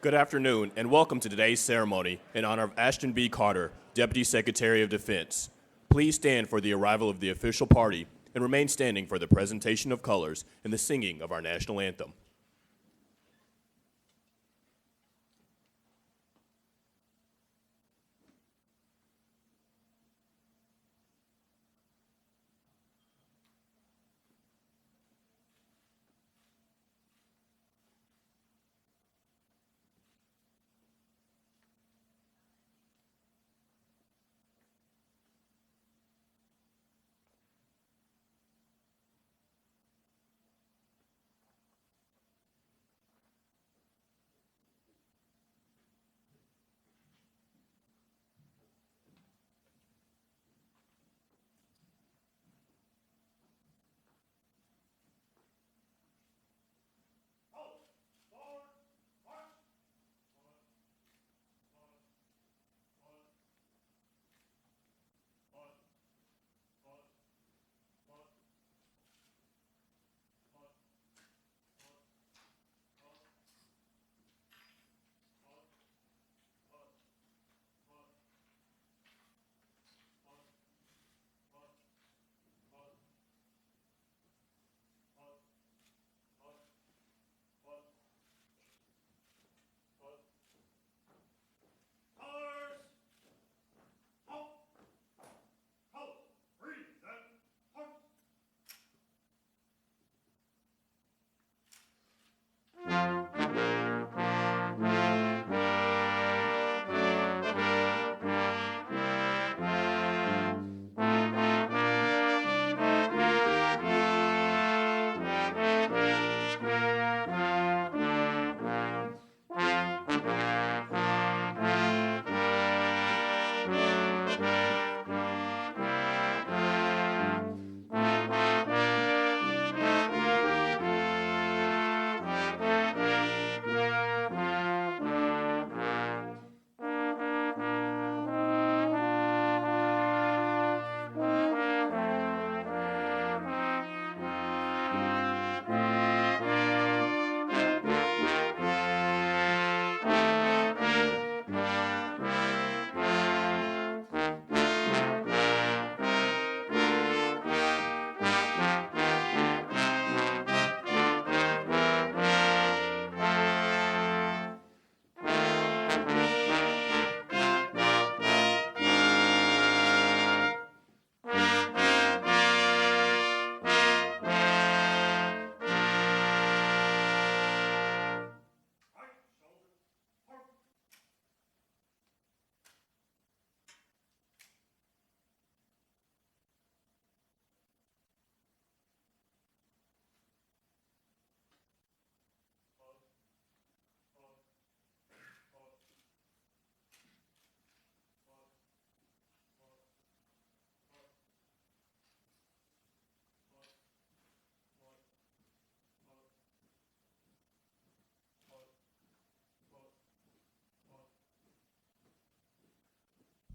Good afternoon, and welcome to today's ceremony in honor of Ashton B. Carter, Deputy Secretary of Defense. Please stand for the arrival of the official party and remain standing for the presentation of colors and the singing of our national anthem.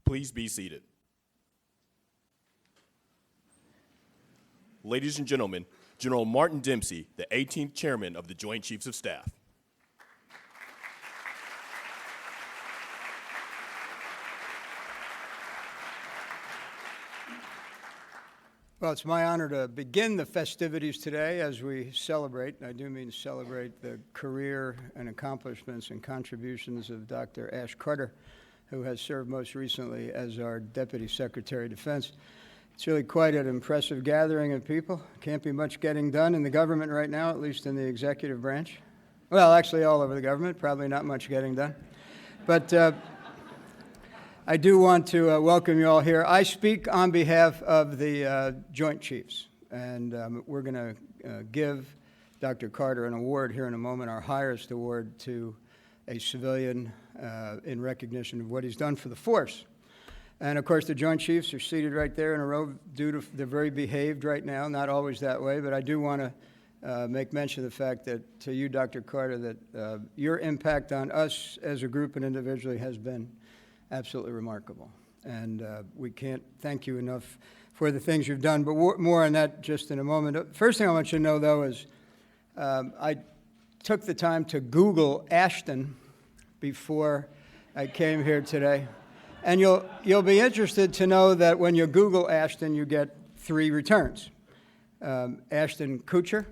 Please be seated. Ladies and gentlemen, General Martin Dempsey, the 18th Chairman of the Joint Chiefs of Staff. Well, it's my honor to begin the festivities today as we celebrate, and I do mean celebrate, the career and accomplishments and contributions of Dr. Ash Carter, who has served most recently as our Deputy Secretary of Defense. It's really quite an impressive gathering of people. Can't be much getting done in the government right now, at least in the executive branch. Well, actually all over the government, probably not much getting done. But I do want to welcome you all here. I speak on behalf of the Joint Chiefs, and we're going to give Dr. Carter an award here in a moment, our highest award to a civilian in recognition of what he's done for the force. And of course, the Joint Chiefs are seated right there in a row. They're very behaved right now, not always that way, but I do want to make mention of the fact that to you, Dr. Carter, that your impact on us as a group and individually has been absolutely remarkable. And we can't thank you enough for the things you've done, but more on that just in a moment. First thing I want you to know, though, is I took the time to Google Ashton before I came here today. And you'll be interested to know that when you Google Ashton, you get 3 returns. Ashton Kutcher.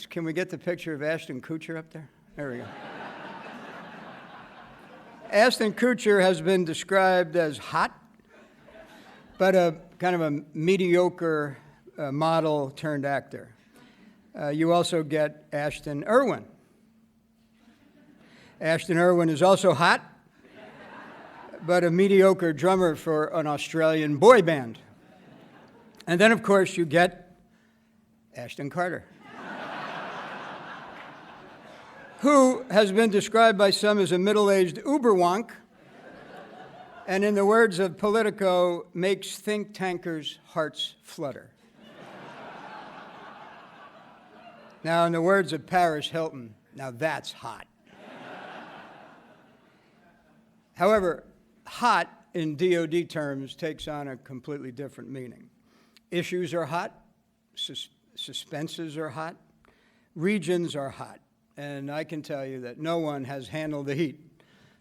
Can we get the picture of Ashton Kutcher up there? There we go. Ashton Kutcher has been described as hot, but a kind of a mediocre model turned actor. You also get Ashton Irwin. Ashton Irwin is also hot, but a mediocre drummer for an Australian boy band. And then, of course, you get Ashton Carter, who has been described by some as a middle-aged uberwonk, and in the words of Politico, makes think tankers' hearts flutter. Now, in the words of Paris Hilton, now that's hot. However, hot in DoD terms takes on a completely different meaning. Issues are hot, suspenses are hot, regions are hot. And I can tell you that no one has handled the heat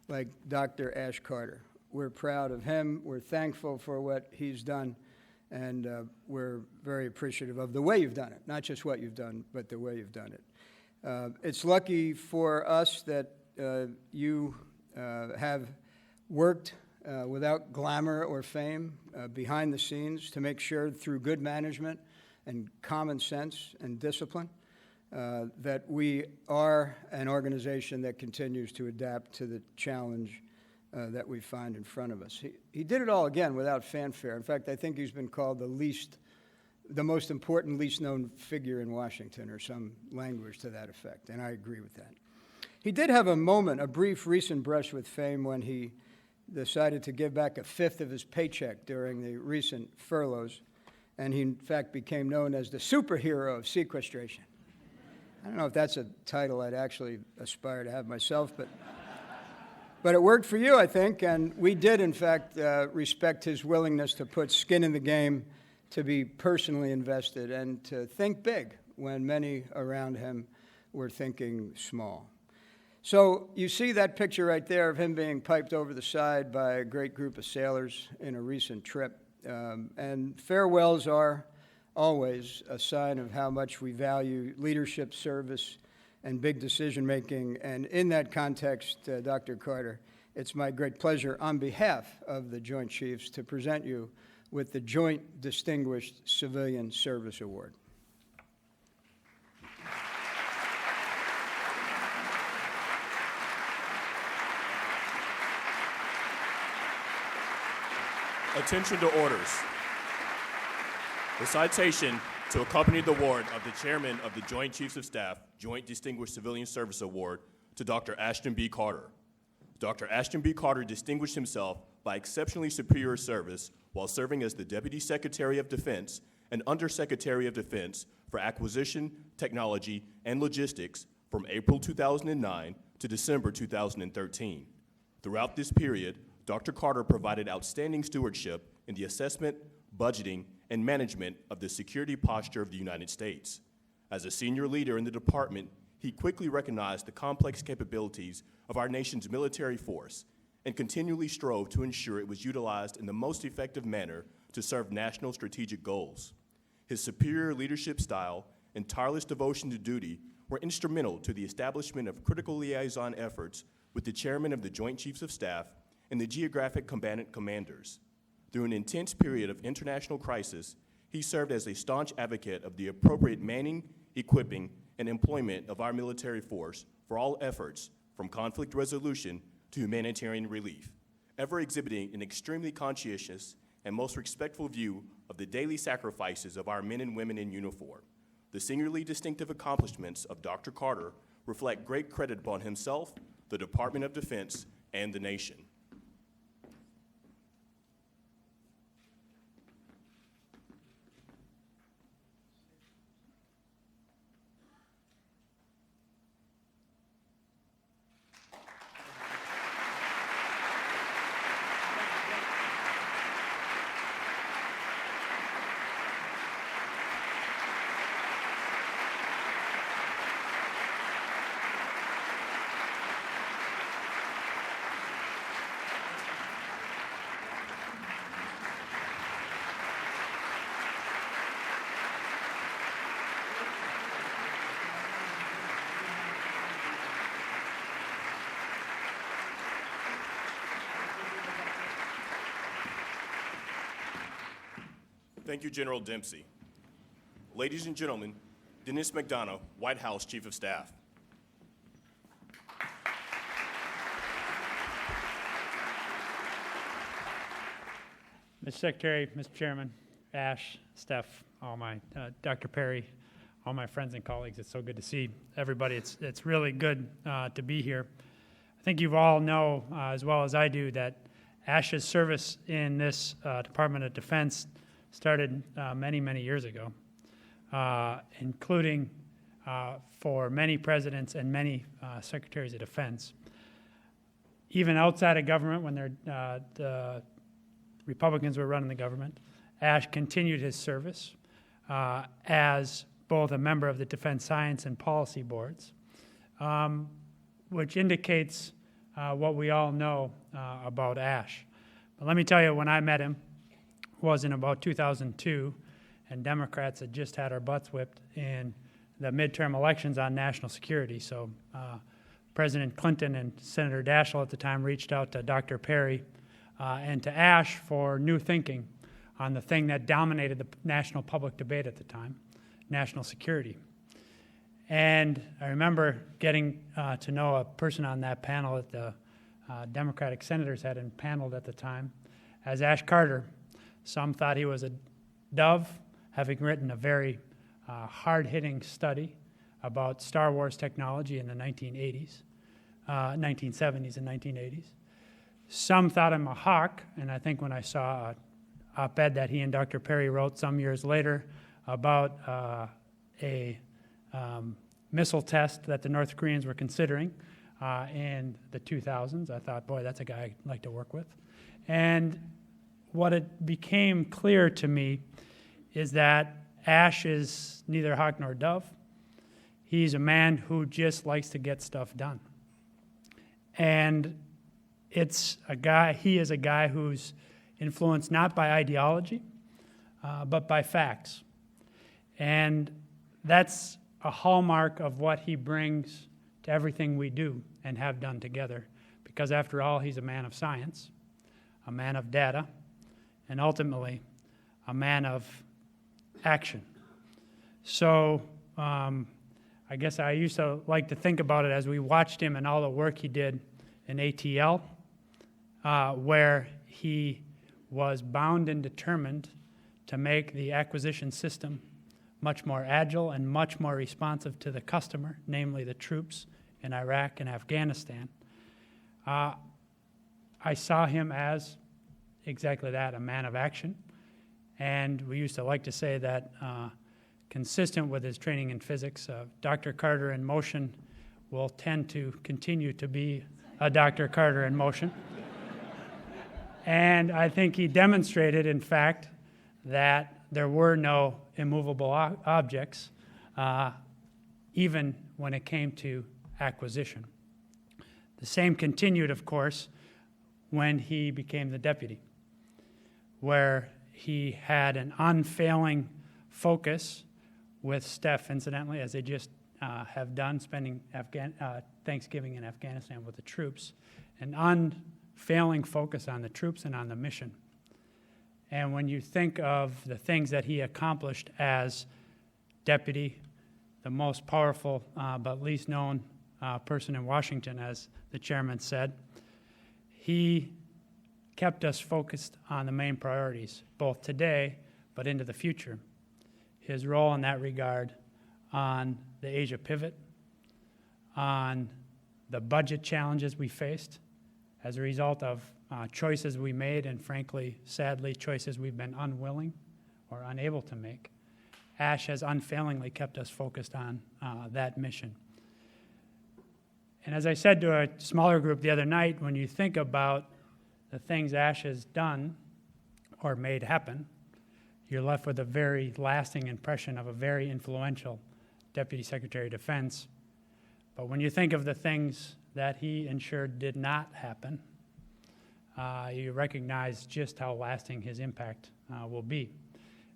like Dr. Ash Carter. We're proud of him. We're thankful for what he's done. And we're very appreciative of the way you've done it. Not just what you've done, but the way you've done it. It's lucky for us that you have worked without glamour or fame behind the scenes to make sure through good management and common sense and discipline that we are an organization that continues to adapt to the challenge that we find in front of us. He did it all again without fanfare. In fact, I think he's been called the most important, least known figure in Washington, or some language to that effect, and I agree with that. He did have a brief recent brush with fame when he decided to give back 1/5 of his paycheck during the recent furloughs, and he in fact became known as the superhero of sequestration. I don't know if that's a title I'd actually aspire to have myself, but it worked for you, I think, and we did, in fact, respect his willingness to put skin in the game, to be personally invested, and to think big when many around him were thinking small. So you see that picture right there of him being piped over the side by a great group of sailors in a recent trip, and farewells are always a sign of how much we value leadership, service, and big decision-making. And in that context, Dr. Carter, it's my great pleasure on behalf of the Joint Chiefs to present you with the Joint Distinguished Civilian Service Award. Attention to orders. The citation to accompany the award of the Chairman of the Joint Chiefs of Staff Joint Distinguished Civilian Service Award to Dr. Ashton B. Carter. Dr. Ashton B. Carter distinguished himself by exceptionally superior service while serving as the Deputy Secretary of Defense and Undersecretary of Defense for Acquisition, Technology, and Logistics from April 2009 to December 2013. Throughout this period, Dr. Carter provided outstanding stewardship in the assessment, budgeting, and management of the security posture of the United States. As a senior leader in the department, he quickly recognized the complex capabilities of our nation's military force and continually strove to ensure it was utilized in the most effective manner to serve national strategic goals. His superior leadership style and tireless devotion to duty were instrumental to the establishment of critical liaison efforts with the Chairman of the Joint Chiefs of Staff and the Geographic Combatant Commanders. Through an intense period of international crisis, he served as a staunch advocate of the appropriate manning, equipping, and employment of our military force for all efforts, from conflict resolution to humanitarian relief, ever exhibiting an extremely conscientious and most respectful view of the daily sacrifices of our men and women in uniform. The singularly distinctive accomplishments of Dr. Carter reflect great credit upon himself, the Department of Defense, and the nation. Thank you, General Dempsey. Ladies and gentlemen, Dennis McDonough, White House Chief of Staff. Mr. Secretary, Mr. Chairman, Ash, Steph, Dr. Perry, all my friends and colleagues, it's so good to see everybody. It's really good to be here. I think you all know as well as I do that Ash's service in this Department of Defense started many, many years ago, including for many presidents and many secretaries of defense. Even outside of government, when the Republicans were running the government, Ash continued his service as both a member of the Defense Science and Policy Boards, which indicates what we all know about Ash. But let me tell you, when I met him, was in about 2002, and Democrats had just had our butts whipped in the midterm elections on national security. So President Clinton and Senator Daschle at the time reached out to Dr. Perry and to Ash for new thinking on the thing that dominated the national public debate at the time, national security. And I remember getting to know a person on that panel that the Democratic senators had impaneled at the time as Ash Carter. Some thought he was a dove, having written a very hard-hitting study about Star Wars technology in the 1970s and 1980s. Some thought him a hawk, and I think when I saw an op-ed that he and Dr. Perry wrote some years later about a missile test that the North Koreans were considering in the 2000s, I thought, boy, that's a guy I'd like to work with. And what it became clear to me is that Ash is neither hawk nor dove. He's a man who just likes to get stuff done. And he is a guy who's influenced not by ideology, but by facts. And that's a hallmark of what he brings to everything we do and have done together. Because after all, he's a man of science, a man of data, and ultimately a man of action. So I guess I used to like to think about it as we watched him and all the work he did in ATL, where he was bound and determined to make the acquisition system much more agile and much more responsive to the customer, namely the troops in Iraq and Afghanistan. I saw him as exactly that, a man of action. And we used to like to say that, consistent with his training in physics, Dr. Carter in motion will tend to continue to be a Dr. Carter in motion. And I think he demonstrated, in fact, that there were no immovable objects, even when it came to acquisition. The same continued, of course, when he became the deputy, where he had an unfailing focus with Steph, incidentally, as they just have done, spending Thanksgiving in Afghanistan with the troops, an unfailing focus on the troops and on the mission. And when you think of the things that he accomplished as deputy, the most powerful but least known person in Washington, as the chairman said, he kept us focused on the main priorities, both today but into the future. His role in that regard on the Asia pivot, on the budget challenges we faced as a result of choices we made, and frankly, sadly, choices we've been unwilling or unable to make. Ash has unfailingly kept us focused on that mission. And as I said to a smaller group the other night, when you think about the things Ash has done or made happen, you're left with a very lasting impression of a very influential Deputy Secretary of Defense. But when you think of the things that he ensured did not happen, you recognize just how lasting his impact will be.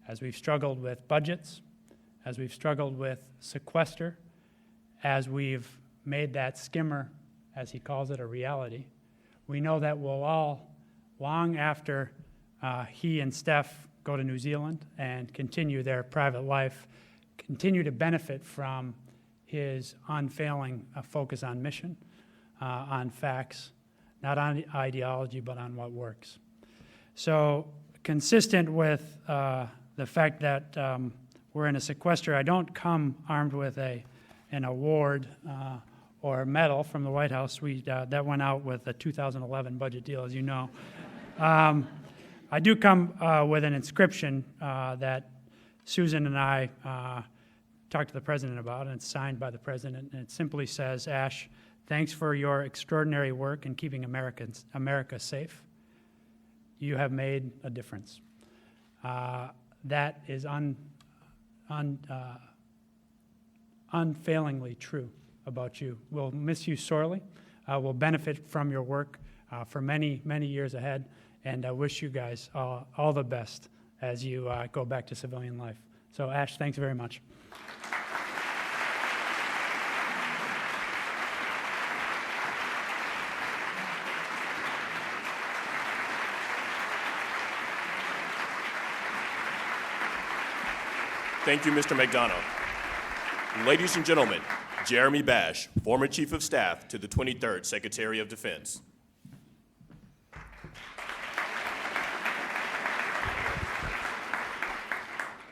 As we've struggled with budgets, as we've struggled with sequester, as we've made that skimmer, as he calls it, a reality, we know that we'll all, long after he and Steph go to New Zealand and continue their private life, continue to benefit from his unfailing focus on mission, on facts, not on ideology, but on what works. So consistent with the fact that we're in a sequester, I don't come armed with an award or a medal from the White House. That went out with the 2011 budget deal, as you know. I do come with an inscription that Susan and I talked to the President about, and it's signed by the President, and it simply says, Ash, thanks for your extraordinary work in keeping America safe. You have made a difference. That is unfailingly true about you. We'll miss you sorely. We'll benefit from your work for many, many years ahead, and I wish you guys all the best as you go back to civilian life. So, Ash, thanks very much. Thank you, Mr. McDonough. Ladies and gentlemen, Jeremy Bash, former Chief of Staff to the 23rd Secretary of Defense.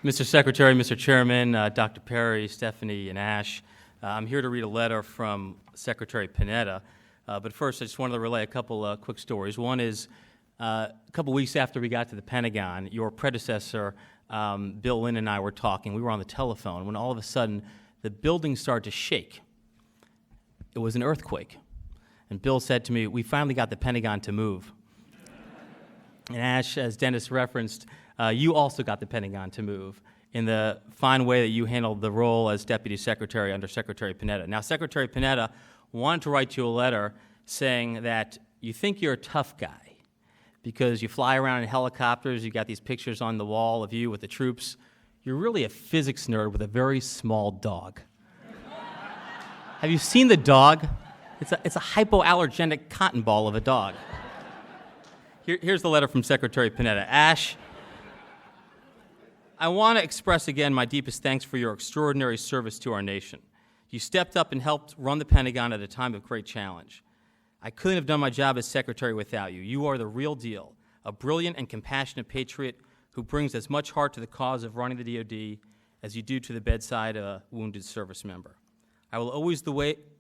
Mr. Secretary, Mr. Chairman, Dr. Perry, Stephanie, and Ash, I'm here to read a letter from Secretary Panetta. But first, I just wanted to relay a couple quick stories. One is a couple weeks after we got to the Pentagon, your predecessor, Bill Lynn, and I were talking. We were on the telephone when all of a sudden the building started to shake. It was an earthquake. And Bill said to me, we finally got the Pentagon to move. And Ash, as Dennis referenced, you also got the Pentagon to move in the fine way that you handled the role as Deputy Secretary under Secretary Panetta. Now, Secretary Panetta wanted to write you a letter saying that you think you're a tough guy because you fly around in helicopters, you got these pictures on the wall of you with the troops. You're really a physics nerd with a very small dog. Have you seen the dog? It's a hypoallergenic cotton ball of a dog. Here's the letter from Secretary Panetta. Ash, I want to express again my deepest thanks for your extraordinary service to our nation. You stepped up and helped run the Pentagon at a time of great challenge. I couldn't have done my job as Secretary without you. You are the real deal, a brilliant and compassionate patriot who brings as much heart to the cause of running the DoD as you do to the bedside of a wounded service member. I will always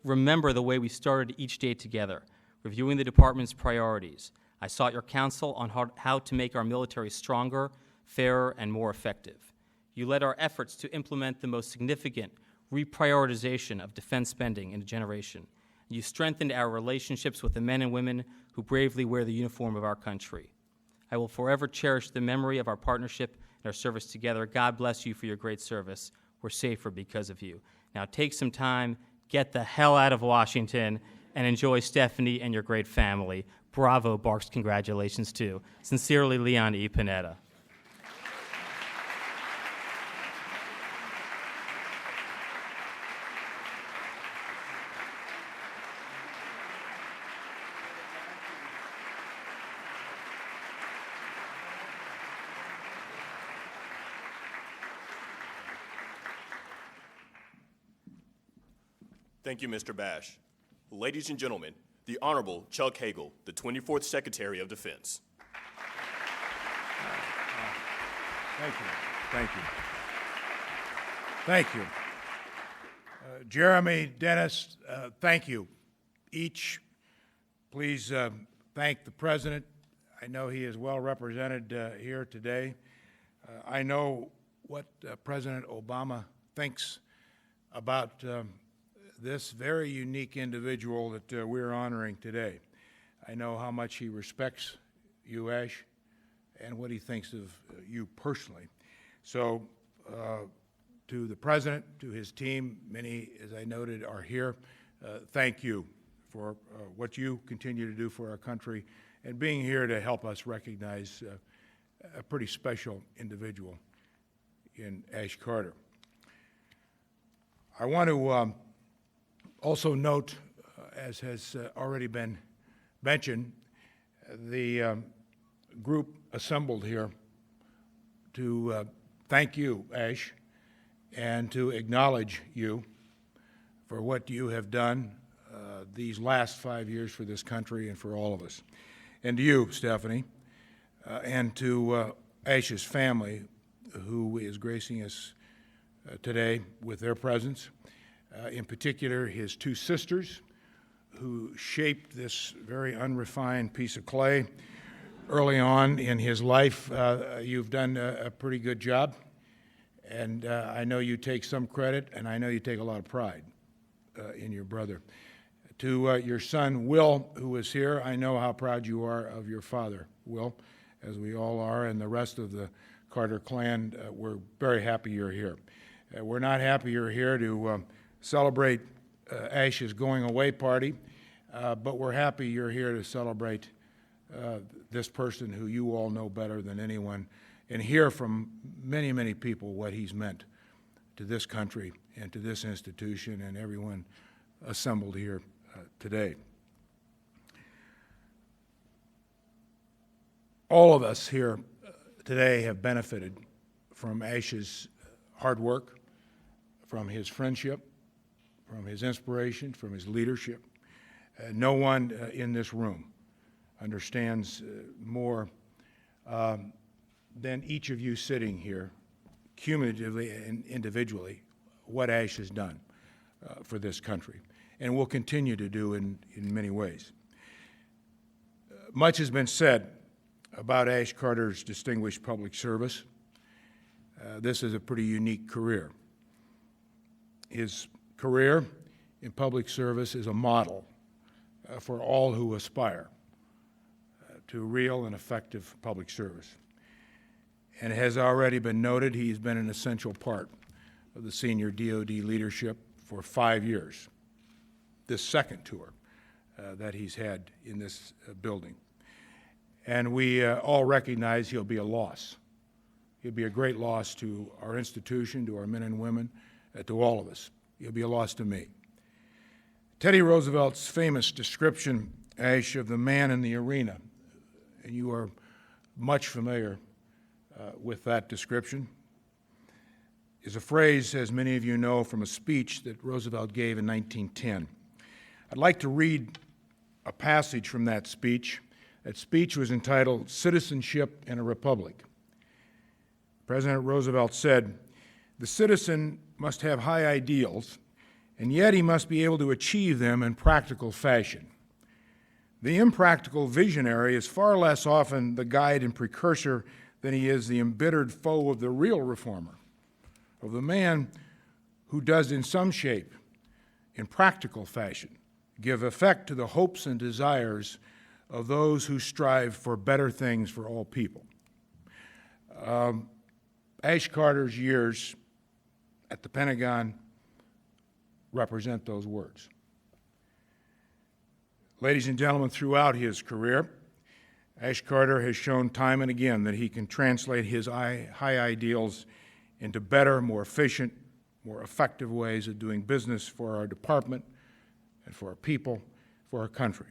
remember the way we started each day together, reviewing the department's priorities. I sought your counsel on how to make our military stronger, fairer, and more effective. You led our efforts to implement the most significant reprioritization of defense spending in a generation. You strengthened our relationships with the men and women who bravely wear the uniform of our country. I will forever cherish the memory of our partnership and our service together. God bless you for your great service. We're safer because of you. Now take some time, get the hell out of Washington, and enjoy Stephanie and your great family. Bravo, Barks, congratulations too. Sincerely, Leon E. Panetta. Thank you, Mr. Bash. Ladies and gentlemen, the Honorable Chuck Hagel, the 24th Secretary of Defense. Thank you. Thank you. Thank you. Jeremy, Dennis, thank you. Each, please thank the President. I know he is well represented here today. I know what President Obama thinks about this very unique individual that we're honoring today. I know how much he respects you, Ash, and what he thinks of you personally. So to the President, to his team, many, as I noted, are here. Thank you for what you continue to do for our country and being here to help us recognize a pretty special individual in Ash Carter. I want to also note, as has already been mentioned, the group assembled here to thank you, Ash, and to acknowledge you for what you have done these last 5 years for this country and for all of us. And to you, Stephanie, and to Ash's family, who is gracing us today with their presence, in particular his two sisters, who shaped this very unrefined piece of clay early on in his life. You've done a pretty good job, and I know you take some credit, and I know you take a lot of pride in your brother. To your son, Will, who is here, I know how proud you are of your father, Will, as we all are, and the rest of the Carter clan. We're very happy you're here. We're not happy you're here to celebrate Ash's going away party, but we're happy you're here to celebrate this person who you all know better than anyone, and hear from many, many people what he's meant to this country and to this institution and everyone assembled here today. All of us here today have benefited from Ash's hard work, from his friendship, from his inspiration, from his leadership. No one in this room understands more than each of you sitting here, cumulatively and individually, what Ash has done for this country, and will continue to do in many ways. Much has been said about Ash Carter's distinguished public service. This is a pretty unique career. His career in public service is a model for all who aspire to real and effective public service. And it has already been noted, he's been an essential part of the senior DOD leadership for 5 years, this second tour that he's had in this building. And we all recognize he'll be a loss. He'll be a great loss to our institution, to our men and women, to all of us. He'll be a loss to me. Teddy Roosevelt's famous description, Ash, of the man in the arena, and you are much familiar with that description, is a phrase, as many of you know, from a speech that Roosevelt gave in 1910. I'd like to read a passage from that speech. That speech was entitled Citizenship in a Republic. President Roosevelt said, "The citizen must have high ideals, and yet he must be able to achieve them in practical fashion. The impractical visionary is far less often the guide and precursor than he is the embittered foe of the real reformer, of the man who does in some shape, in practical fashion, give effect to the hopes and desires of those who strive for better things for all people." Ash Carter's years at the Pentagon represent those words. Ladies and gentlemen, throughout his career, Ash Carter has shown time and again that he can translate his high ideals into better, more efficient, more effective ways of doing business for our department and for our people, for our country.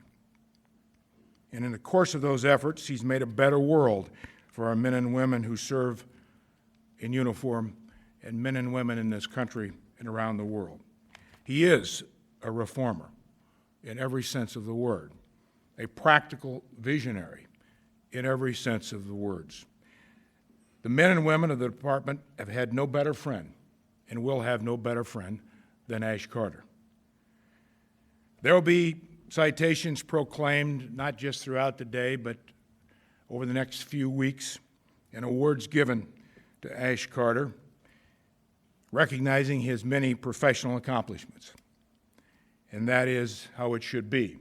And in the course of those efforts, he's made a better world for our men and women who serve in uniform and men and women in this country and around the world. He is a reformer in every sense of the word, a practical visionary in every sense of the words. The men and women of the department have had no better friend and will have no better friend than Ash Carter. There will be citations proclaimed not just throughout the day, but over the next few weeks, and awards given to Ash Carter, recognizing his many professional accomplishments. And that is how it should be.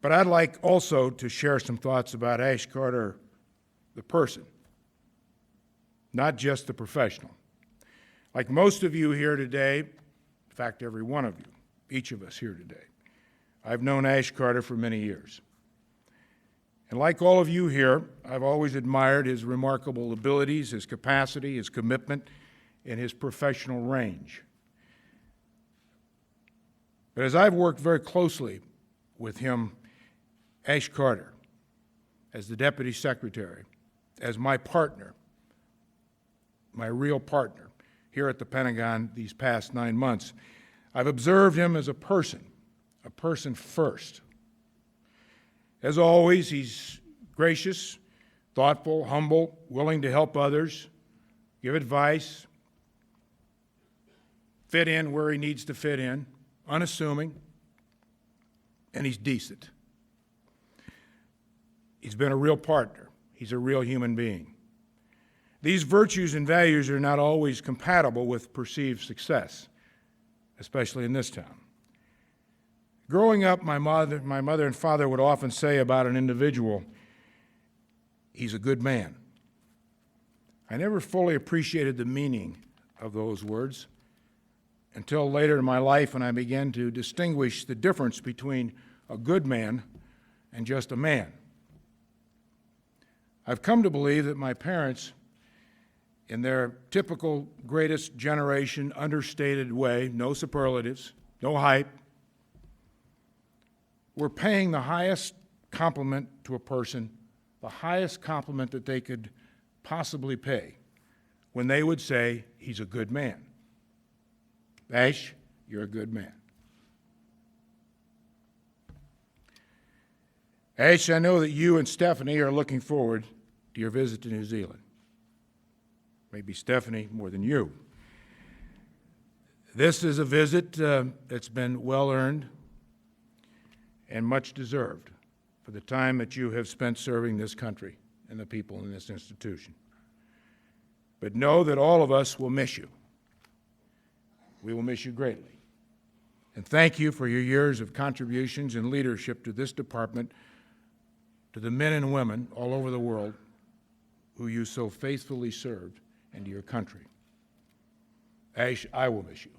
But I'd like also to share some thoughts about Ash Carter, the person, not just the professional. Like most of you here today, in fact, every one of you, each of us here today, I've known Ash Carter for many years. And like all of you here, I've always admired his remarkable abilities, his capacity, his commitment, and his professional range. But as I've worked very closely with him, Ash Carter, as the Deputy Secretary, as my partner my real partner here at the Pentagon these past 9 months, I've observed him as a person first. As always, he's gracious, thoughtful, humble, willing to help others, give advice, fit in where he needs to fit in, unassuming, and he's decent. He's been a real partner. He's a real human being. These virtues and values are not always compatible with perceived success, especially in this town. Growing up, my mother and father would often say about an individual, he's a good man. I never fully appreciated the meaning of those words until later in my life when I began to distinguish the difference between a good man and just a man. I've come to believe that my parents, in their typical greatest generation, understated way, no superlatives, no hype, were paying the highest compliment to a person, the highest compliment that they could possibly pay, when they would say, he's a good man. Ash, you're a good man. Ash, I know that you and Stephanie are looking forward to your visit to New Zealand. Maybe Stephanie more than you. This is a visit that's been well earned and much deserved for the time that you have spent serving this country and the people in this institution. But know that all of us will miss you. We will miss you greatly. And thank you for your years of contributions and leadership to this department, to the men and women all over the world who you so faithfully served and to your country. Ash, I will miss you.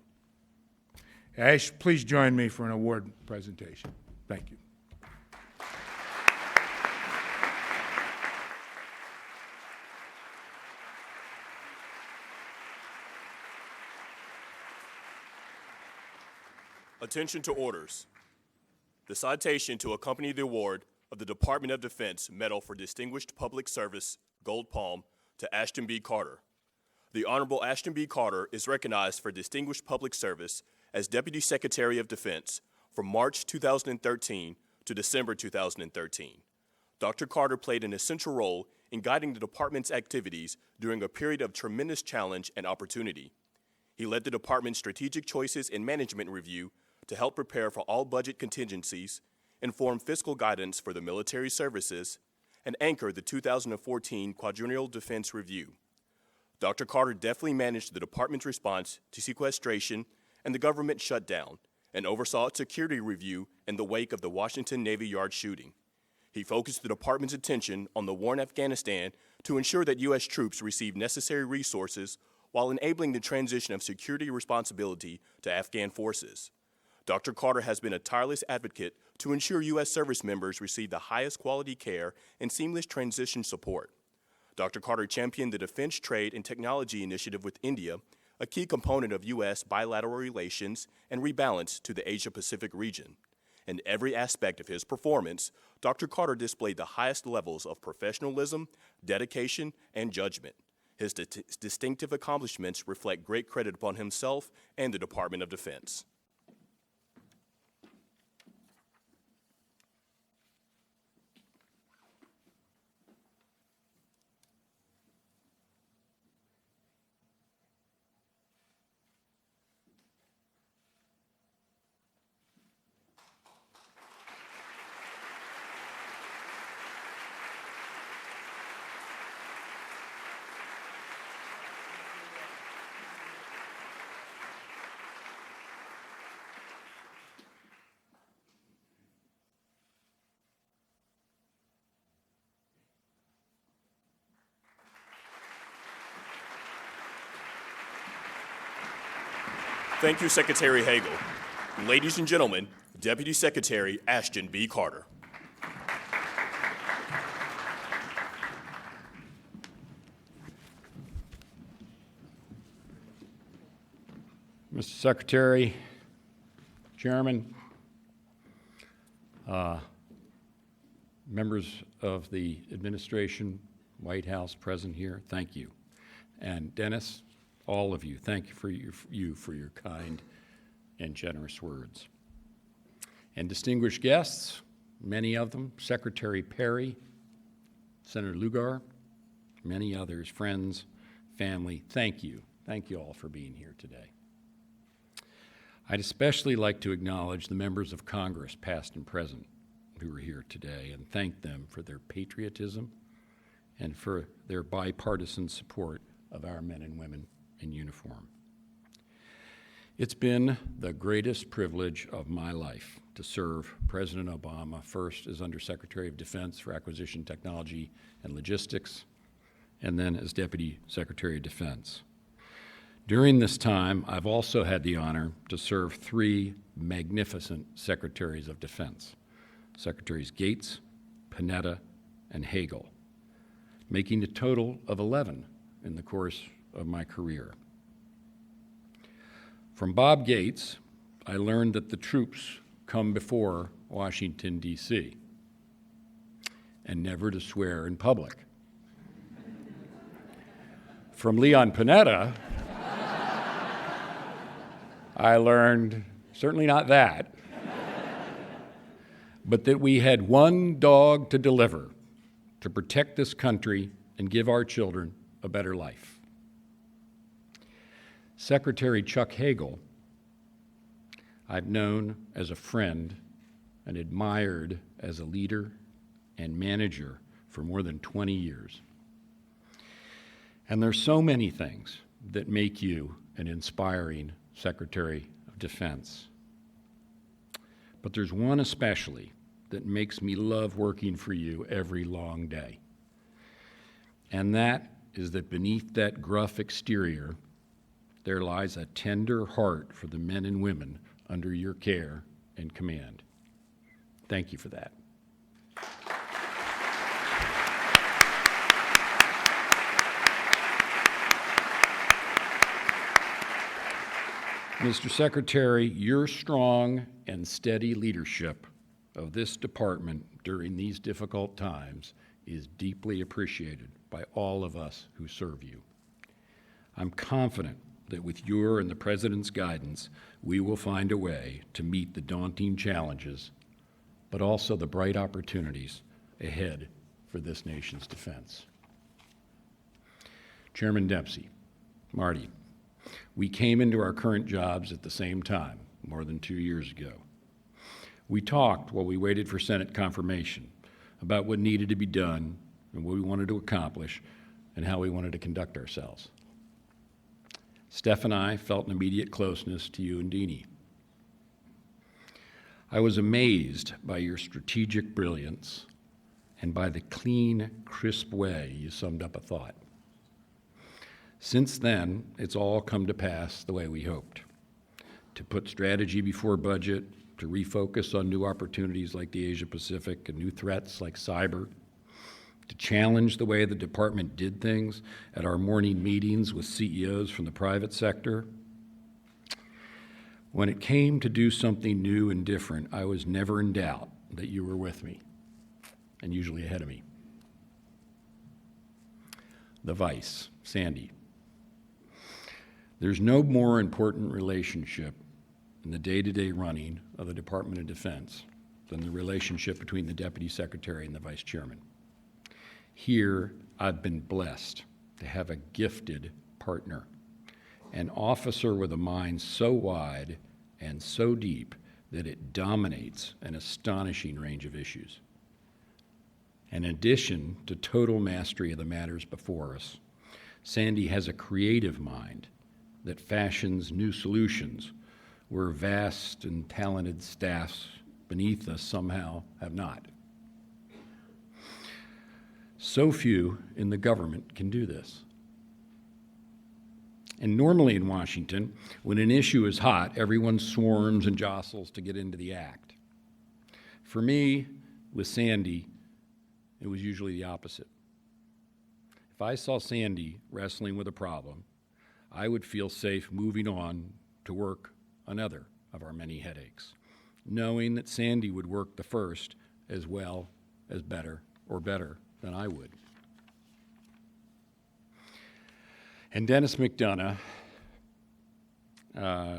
Ash, please join me for an award presentation. Thank you. Attention to orders. The citation to accompany the award of the Department of Defense Medal for Distinguished Public Service, Gold Palm, to Ashton B. Carter. The Honorable Ashton B. Carter is recognized for distinguished public service as Deputy Secretary of Defense from March 2013 to December 2013. Dr. Carter played an essential role in guiding the department's activities during a period of tremendous challenge and opportunity. He led the department's strategic choices and management review to help prepare for all budget contingencies, inform fiscal guidance for the military services, and anchor the 2014 Quadrennial Defense Review. Dr. Carter deftly managed the department's response to sequestration and the government shutdown, and oversaw its security review in the wake of the Washington Navy Yard shooting. He focused the department's attention on the war in Afghanistan to ensure that U.S. troops received necessary resources while enabling the transition of security responsibility to Afghan forces. Dr. Carter has been a tireless advocate to ensure U.S. service members receive the highest quality care and seamless transition support. Dr. Carter championed the Defense Trade and Technology Initiative with India, a key component of U.S. bilateral relations and rebalance to the Asia-Pacific region. In every aspect of his performance, Dr. Carter displayed the highest levels of professionalism, dedication, and judgment. His distinctive accomplishments reflect great credit upon himself and the Department of Defense. Thank you, Secretary Hagel. Ladies and gentlemen, Deputy Secretary Ashton B. Carter. Mr. Secretary, Chairman, members of the administration, White House present here, thank you. And Dennis, all of you, thank you for your kind and generous words. And distinguished guests, many of them, Secretary Perry, Senator Lugar, many others, friends, family, thank you. Thank you all for being here today. I'd especially like to acknowledge the members of Congress, past and present, who are here today, and thank them for their patriotism and for their bipartisan support of our men and women in uniform. It's been the greatest privilege of my life to serve President Obama, first as Undersecretary of Defense for Acquisition Technology and Logistics, and then as Deputy Secretary of Defense. During this time, I've also had the honor to serve 3 magnificent Secretaries of Defense, Secretaries Gates, Panetta, and Hagel, making a total of 11 in the course of my career. From Bob Gates, I learned that the troops come before Washington, D.C., and never to swear in public. From Leon Panetta, I learned certainly not that, but that we had one dog to deliver to protect this country and give our children a better life. Secretary Chuck Hagel, I've known as a friend and admired as a leader and manager for more than 20 years. And there's so many things that make you an inspiring Secretary of Defense. But there's one especially that makes me love working for you every long day. And that is that beneath that gruff exterior, there lies a tender heart for the men and women under your care and command. Thank you for that. Mr. Secretary, your strong and steady leadership of this department during these difficult times is deeply appreciated by all of us who serve you. I'm confident that with your and the President's guidance, we will find a way to meet the daunting challenges, but also the bright opportunities ahead for this nation's defense. Chairman Dempsey, Marty, we came into our current jobs at the same time, more than 2 years ago. We talked while we waited for Senate confirmation about what needed to be done and what we wanted to accomplish and how we wanted to conduct ourselves. Steph and I felt an immediate closeness to you and Deanie. I was amazed by your strategic brilliance and by the clean, crisp way you summed up a thought. Since then, it's all come to pass the way we hoped. To put strategy before budget, to refocus on new opportunities like the Asia Pacific and new threats like cyber, to challenge the way the department did things at our morning meetings with CEOs from the private sector. When it came to do something new and different, I was never in doubt that you were with me, and usually ahead of me. The Vice, Sandy. There's no more important relationship in the day-to-day running of the Department of Defense than the relationship between the Deputy Secretary and the Vice Chairman. Here, I've been blessed to have a gifted partner, an officer with a mind so wide and so deep that it dominates an astonishing range of issues. In addition to total mastery of the matters before us, Sandy has a creative mind that fashions new solutions where vast and talented staffs beneath us somehow have not. So few in the government can do this. And normally in Washington, when an issue is hot, everyone swarms and jostles to get into the act. For me, with Sandy, it was usually the opposite. If I saw Sandy wrestling with a problem, I would feel safe moving on to work another of our many headaches, knowing that Sandy would work the first as well as better than I would. And Dennis McDonough,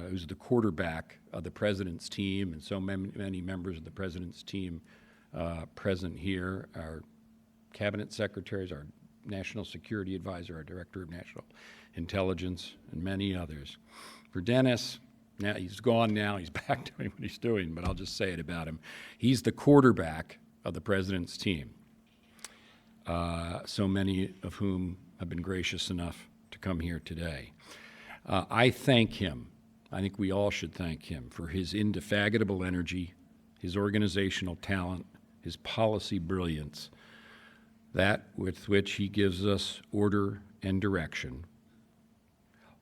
who's the quarterback of the president's team, and so many members of the president's team present here, our cabinet secretaries, our national security advisor, our director of national intelligence, and many others. For Dennis, now he's gone now, he's back doing what he's doing, but I'll just say it about him. He's the quarterback of the president's team, so many of whom have been gracious enough to come here today. I thank him, I think we all should thank him, for his indefatigable energy, his organizational talent, his policy brilliance, that with which he gives us order and direction.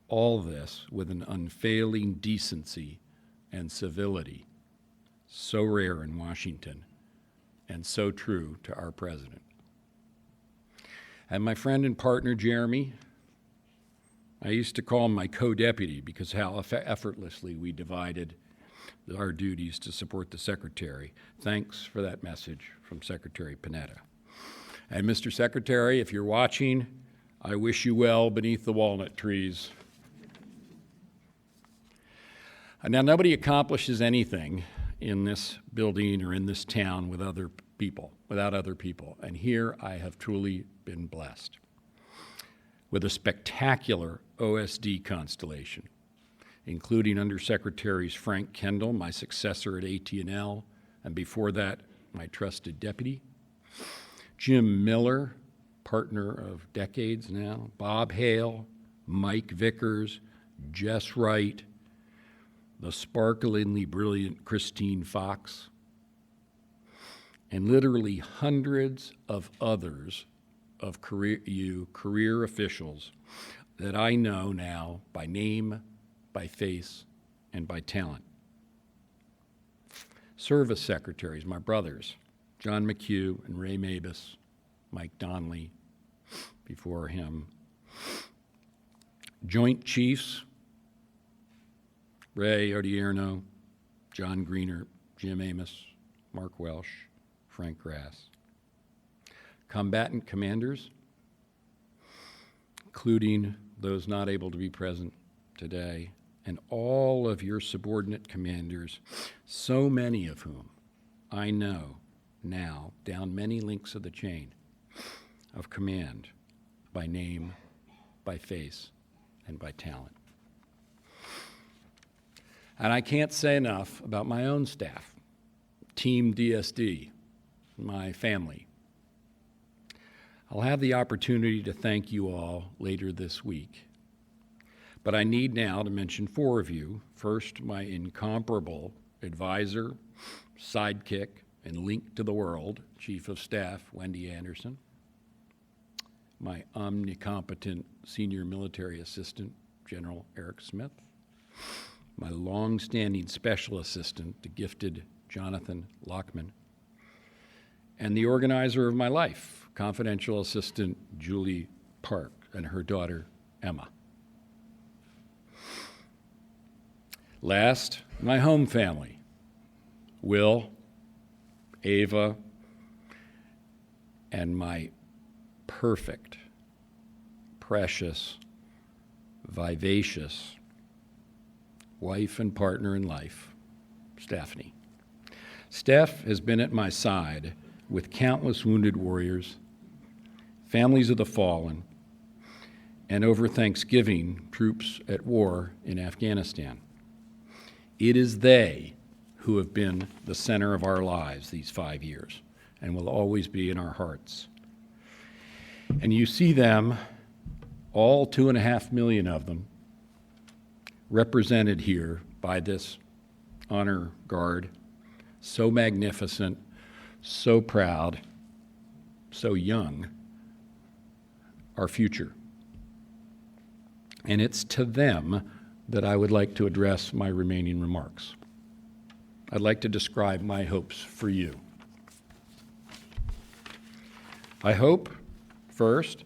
All this with an unfailing decency and civility, so rare in Washington and so true to our president. And my friend and partner, Jeremy, I used to call him my co-deputy because how effortlessly we divided our duties to support the Secretary. Thanks for that message from Secretary Panetta. And Mr. Secretary, if you're watching, I wish you well beneath the walnut trees. Now, nobody accomplishes anything in this building or in this town without other people. And here I have truly been blessed with a spectacular OSD constellation, including Undersecretaries Frank Kendall, my successor at AT&L, and before that, my trusted deputy, Jim Miller, partner of decades now, Bob Hale, Mike Vickers, Jess Wright, the sparklingly brilliant Christine Fox, and literally hundreds of others of career officials that I know now by name, by face, and by talent. Service secretaries, my brothers, John McHugh and Ray Mabus, Mike Donnelly before him. Joint Chiefs, Ray Odierno, John Greener, Jim Amos, Mark Welsh, Frank Grass. Combatant commanders, including those not able to be present today, and all of your subordinate commanders, so many of whom I know now down many links of the chain of command, by name, by face, and by talent. And I can't say enough about my own staff, Team DSD, my family. I'll have the opportunity to thank you all later this week, but I need now to mention four of you. First, my incomparable advisor, sidekick, and link to the world, Chief of Staff Wendy Anderson, my omnicompetent senior military assistant, General Eric Smith, my long-standing special assistant, the gifted Jonathan Lockman, and the organizer of my life, confidential assistant Julie Park, and her daughter, Emma. Last, my home family, Will, Ava, and my perfect, precious, vivacious wife and partner in life, Stephanie. Steph has been at my side with countless wounded warriors, families of the fallen, and over Thanksgiving, troops at war in Afghanistan. It is they who have been the center of our lives these 5 years and will always be in our hearts. And you see them, all 2.5 million of them, represented here by this honor guard, so magnificent, so proud, so young, our future. And it's to them that I would like to address my remaining remarks. I'd like to describe my hopes for you. I hope, first,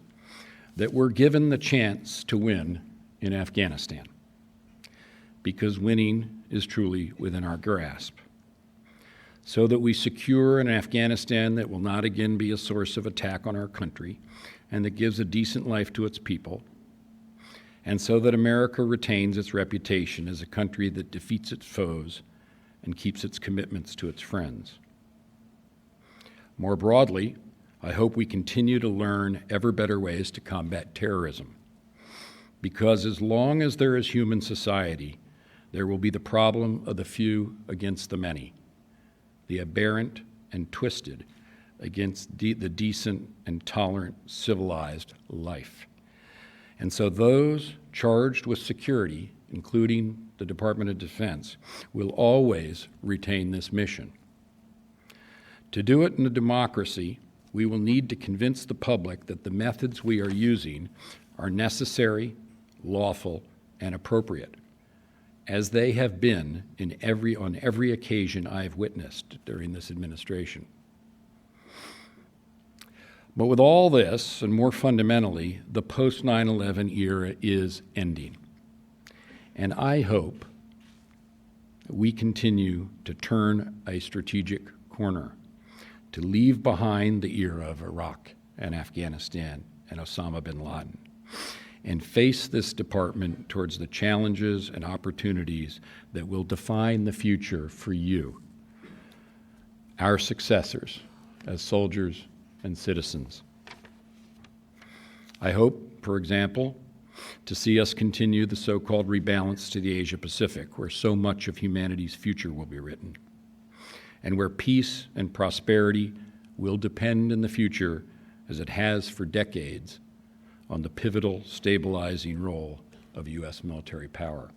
that we're given the chance to win in Afghanistan, because winning is truly within our grasp, so that we secure an Afghanistan that will not again be a source of attack on our country and that gives a decent life to its people, and so that America retains its reputation as a country that defeats its foes and keeps its commitments to its friends. More broadly, I hope we continue to learn ever better ways to combat terrorism, because as long as there is human society, there will be the problem of the few against the many, the aberrant and twisted against the decent and tolerant civilized life. And so those charged with security, including the Department of Defense, will always retain this mission. To do it in a democracy, we will need to convince the public that the methods we are using are necessary, lawful, and appropriate, as they have been on every occasion I have witnessed during this administration. But with all this, and more fundamentally, the post-9/11 era is ending. And I hope that we continue to turn a strategic corner, to leave behind the era of Iraq and Afghanistan and Osama bin Laden, and face this department towards the challenges and opportunities that will define the future for you, our successors as soldiers and citizens. I hope, for example, to see us continue the so-called rebalance to the Asia-Pacific, where so much of humanity's future will be written, and where peace and prosperity will depend in the future, as it has for decades, on the pivotal stabilizing role of U.S. military power.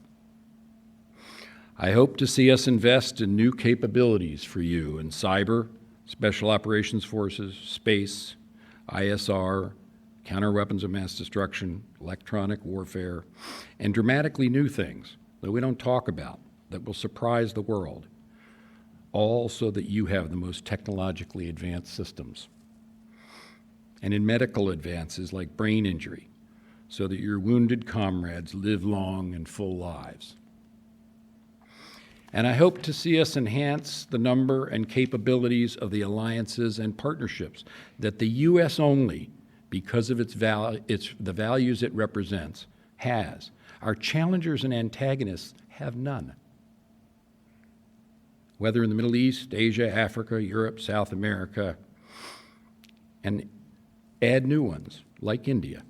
I hope to see us invest in new capabilities for you in cyber, special operations forces, space, ISR, counter weapons of mass destruction, electronic warfare, and dramatically new things that we don't talk about that will surprise the world, all so that you have the most technologically advanced systems. And in medical advances like brain injury, so that your wounded comrades live long and full lives. And I hope to see us enhance the number and capabilities of the alliances and partnerships that the U.S. only, because of the values it represents, has. Our challengers and antagonists have none. Whether in the Middle East, Asia, Africa, Europe, South America, and add new ones, like India,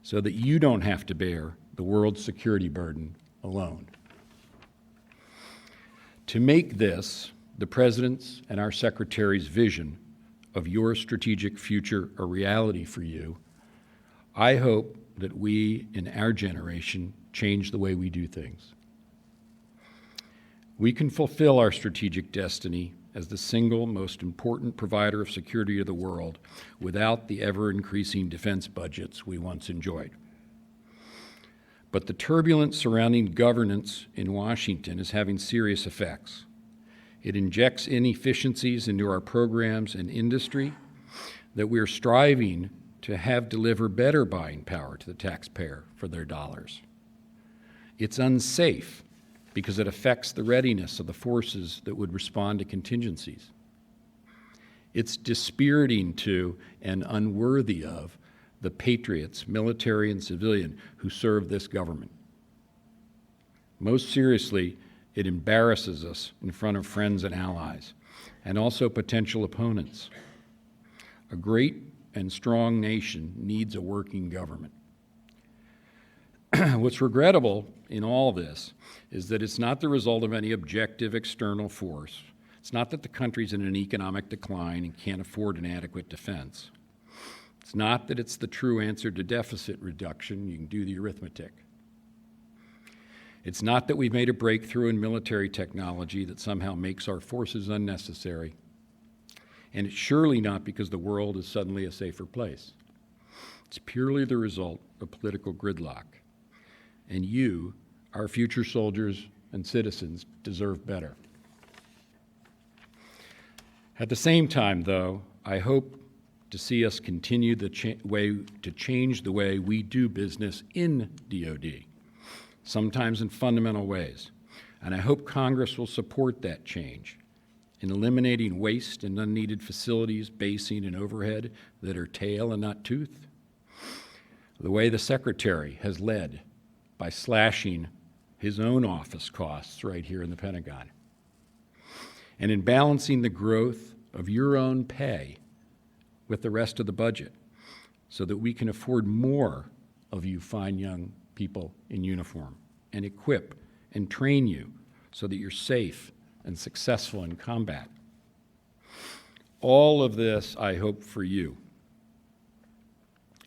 so that you don't have to bear the world's security burden alone. To make this, the President's and our Secretary's vision of your strategic future a reality for you, I hope that we, in our generation, change the way we do things. We can fulfill our strategic destiny as the single most important provider of security to the world without the ever-increasing defense budgets we once enjoyed. But the turbulence surrounding governance in Washington is having serious effects. It injects inefficiencies into our programs and industry that we are striving to have deliver better buying power to the taxpayer for their dollars. It's unsafe because it affects the readiness of the forces that would respond to contingencies. It's dispiriting to and unworthy of the patriots, military and civilian, who serve this government. Most seriously, it embarrasses us in front of friends and allies, and also potential opponents. A great and strong nation needs a working government. What's regrettable in all this is that it's not the result of any objective external force. It's not that the country's in an economic decline and can't afford an adequate defense. It's not that it's the true answer to deficit reduction. You can do the arithmetic. It's not that we've made a breakthrough in military technology that somehow makes our forces unnecessary. And it's surely not because the world is suddenly a safer place. It's purely the result of political gridlock. And you, our future soldiers and citizens, deserve better. At the same time, though, I hope to see us continue to change the way we do business in DoD, sometimes in fundamental ways. And I hope Congress will support that change in eliminating waste and unneeded facilities, basing, and overhead that are tail and not tooth. the way the Secretary has led by slashing his own office costs right here in the Pentagon, and in balancing the growth of your own pay with the rest of the budget so that we can afford more of you fine young people in uniform and equip and train you so that you're safe and successful in combat. All of this, I hope, for you,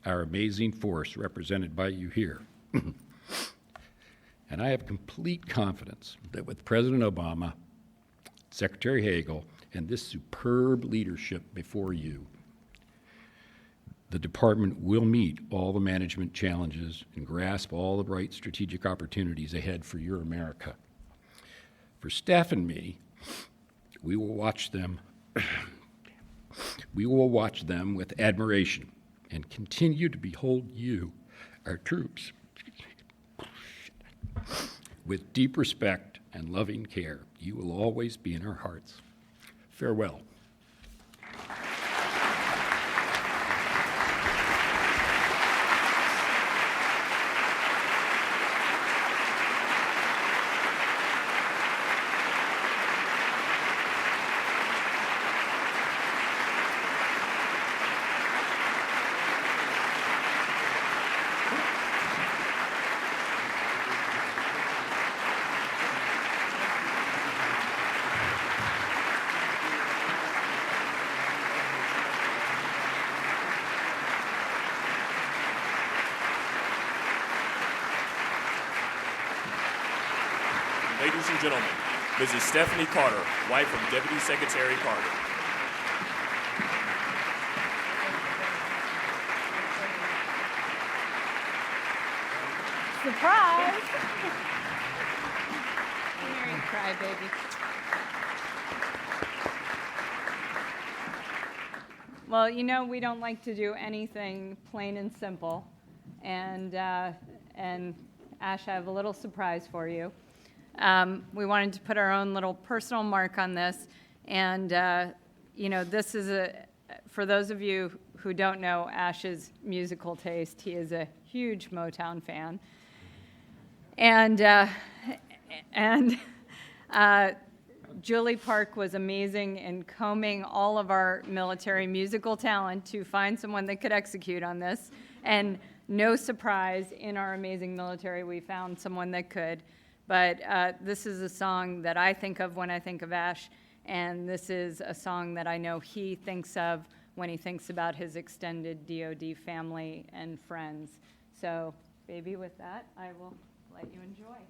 our amazing force represented by you here. And I have complete confidence that with President Obama, Secretary Hagel, and this superb leadership before you, the department will meet all the management challenges and grasp all the right strategic opportunities ahead for your America. For Steph and me, we will watch them with admiration and continue to behold you, our troops, with deep respect and loving care. You will always be in our hearts. Farewell. Ladies and gentlemen, Mrs. Stephanie Carter, wife of Deputy Secretary Carter. Surprise! Here you cry, baby. Well, you know, we don't like to do anything plain and simple. And Ash, I have a little surprise for you. We wanted to put our own little personal mark on this. And, you know, this is for those of you who don't know Ash's musical taste, he is a huge Motown fan. And Julie Park was amazing in combing all of our military musical talent to find someone that could execute on this. And no surprise, in our amazing military, we found someone that could. But this is a song that I think of when I think of Ash, and this is a song that I know he thinks of when he thinks about his extended DoD family and friends. So, baby, with that, I will let you enjoy.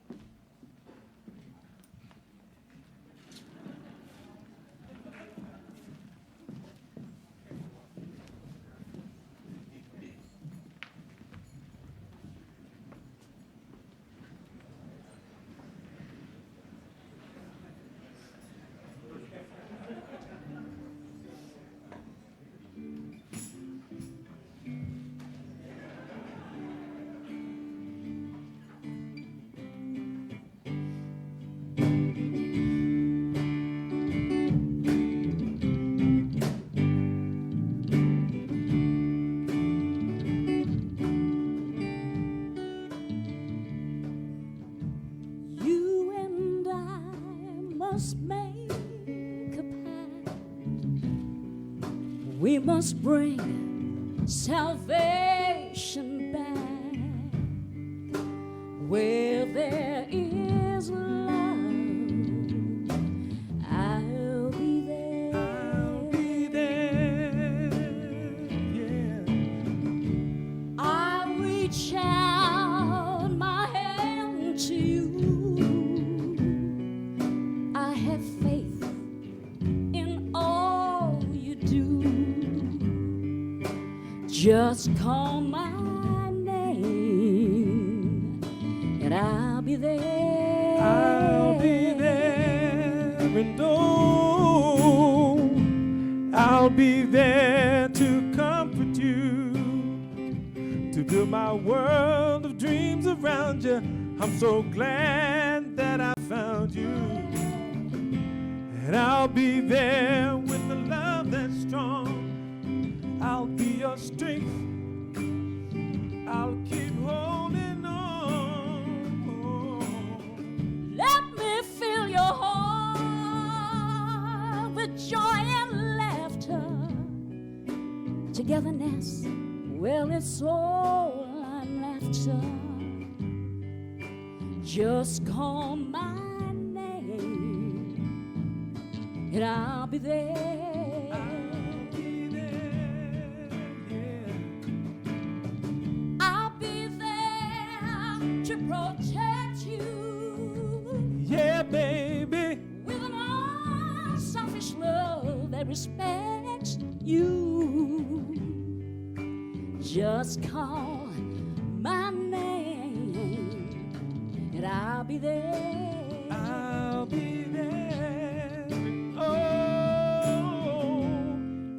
We must bring salvation back where there is love. I'll be there. I'll be there. Yeah. I'll reach out my hand to you. I have faith in all you do. Just call my name, and I'll be there. I'll be there, and oh, I'll be there to comfort you, to build my world of dreams around you. I'm so glad that I found you, and I'll be there with a love that's strong. I'll be your strength. I'll joy and laughter, togetherness, well, it's all I'm after. Just call my name and I'll be there. I'll be there to protect you. Yeah, baby. With an unselfish love that respects you. Just call my name and I'll be there. I'll be there. Oh,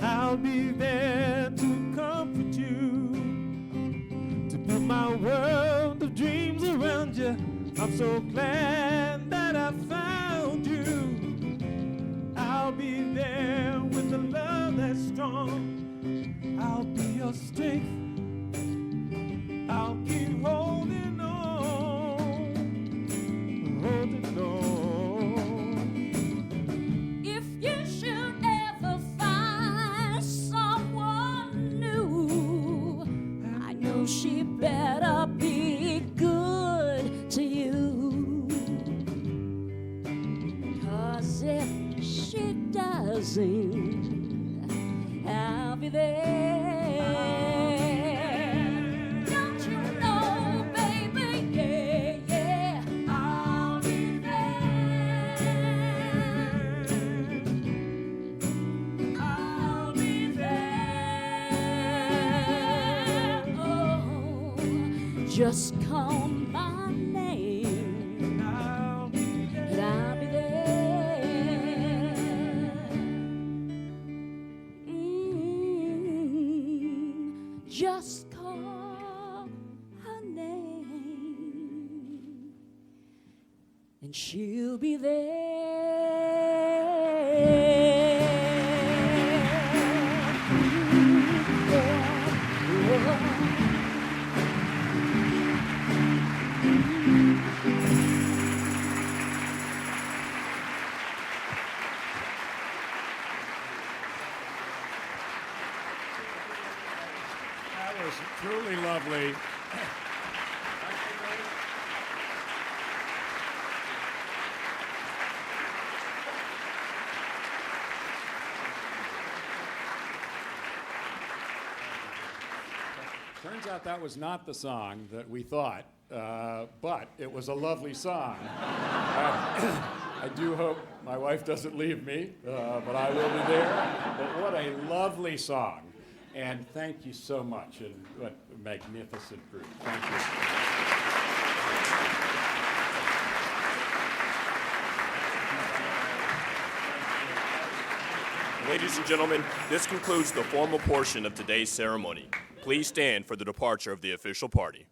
I'll be there to comfort you, to build my world of dreams around you. I'm so glad that I found you. I'll be there with a love that's strong. I'll be your strength. I'll keep holding on, holding on. If you should ever find someone new, I know she better be good to you. 'Cause if she doesn't, I'll be there. Don't you know, baby, yeah, yeah, I'll be there. I'll be there. Oh, just call my name and I'll be there. Just call her name and she'll be That was truly lovely. Turns out that was not the song that we thought, but it was a lovely song. I do hope my wife doesn't leave me, but I will be there. But what a lovely song. And thank you so much, and what a magnificent group. Thank you. Ladies and gentlemen, this concludes the formal portion of today's ceremony. Please stand for the departure of the official party.